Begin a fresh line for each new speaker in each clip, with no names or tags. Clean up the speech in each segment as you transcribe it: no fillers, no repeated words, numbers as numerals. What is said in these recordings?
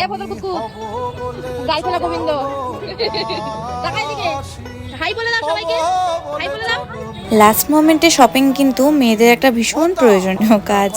এ বদল কুকু গাই ফেলা গোবিন্দ তাকাই দিকে হাই বলে দাও সবাইকে হাই বলে দাও।
লাস্ট মোমেন্টে শপিং কিন্তু মেয়েদের একটা ভীষণ প্রয়োজনীয় কাজ।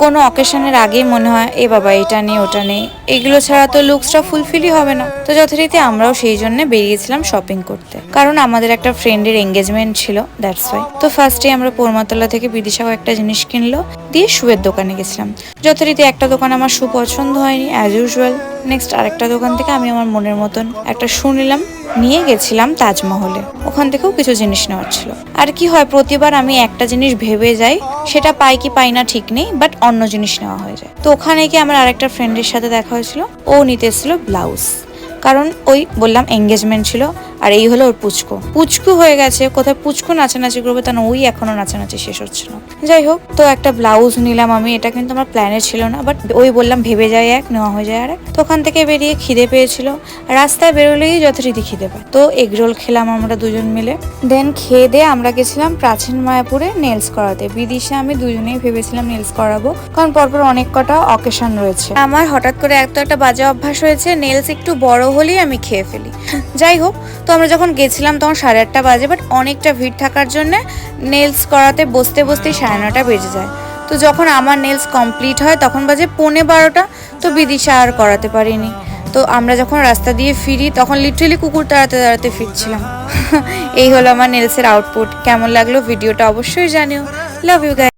কোনো অকেশনের আগেই মনে হয় এ বাবা এটা নেই ওটা নেই, এগুলো ছাড়া তো লুকসটা ফুলফিলই হবে না। তো যথারীতি আমরাও সেই জন্য বেরিয়েছিলাম শপিং করতে, কারণ আমাদের একটা ফ্রেন্ডের এঙ্গেজমেন্ট ছিল, দ্যাটস ওয়াই। তো ফার্স্টে আমরা পোরমাতলা থেকে বিদিশাও একটা জিনিস কিনলো, দিয়ে শুয়ের দোকানে গেছিলাম। যথারীতি একটা দোকান আমার শু পছন্দ হয়নি অ্যাজ ইউজুয়াল। নেক্সট আরেকটা দোকান থেকে আমি আমার মনের মতন একটা শু নিলাম, নিয়ে গেছিলাম তাজমহলে। ওখান থেকেও কিছু জিনিস নেওয়ার ছিল। আর কি হয়, প্রতিবার আমি একটা জিনিস ভেবে যাই, সেটা পাই কি পাই না ঠিক নেই, বাট অন্য জিনিস নেওয়া হয়ে যায়। তো ওখানে গিয়ে আমার আরেকটা ফ্রেন্ডের সাথে দেখা হয়েছিল, ও নিতে এসেছিল ব্লাউজ, কারণ ওই বললাম এঙ্গেজমেন্ট ছিল। আর এই হলো ওর পুচকু পুচকু হয়ে গেছে, কোথায় পুচকু নাচানাচি করবে তা না, ওই এখনো নাচানাচি শেষ হচ্ছে না। যাই হোক, তো একটা ব্লাউজ নিলাম আমি, এটা কিন্তু আমার প্ল্যানে ছিল না, বাট ওই বললাম ভেবে যায় এক নেওয়া হয়ে যায় আর এক। তো ওখান থেকে বেরিয়ে খিদে পেয়েছিল, রাস্তায় বেরোলেই যথারীতি খিদে পায়, তো এগরোল খেলাম আমরা দুজন মিলে। দেন খেয়ে দিয়ে আমরা গেছিলাম প্রাচীন মায়াপুরে নেলস করাতে। বিদিশা আমি দুজনেই ভেবেছিলাম নেলস করাবো, কারণ পরপর অনেক কটা অকেশন রয়েছে। আমার হঠাৎ করে একটা বাজে অভ্যাস হয়েছে, নেলস একটু বড় হলেই আমি খেয়ে ফেলি। যাই হোক, তো আমরা যখন গেছিলাম তখন 8:30 বাজে, বাট অনেকটা ভিড় থাকার জন্য নেলস করাতে বসতে বসতেই 9:30 বেজে যায়। তো যখন আমার নেলস কমপ্লিট হয় তখন বাজে 11:15। তো বিদিশা আর করাতে পারিনি। তো আমরা যখন রাস্তা দিয়ে ফিরি তখন লিটারালি কুকুর তাড়াতে তাড়াতে ফিরছিলাম। এই হলো আমার নেলসের আউটপুট। কেমন লাগলো ভিডিওটা অবশ্যই জানিও। Love you guys.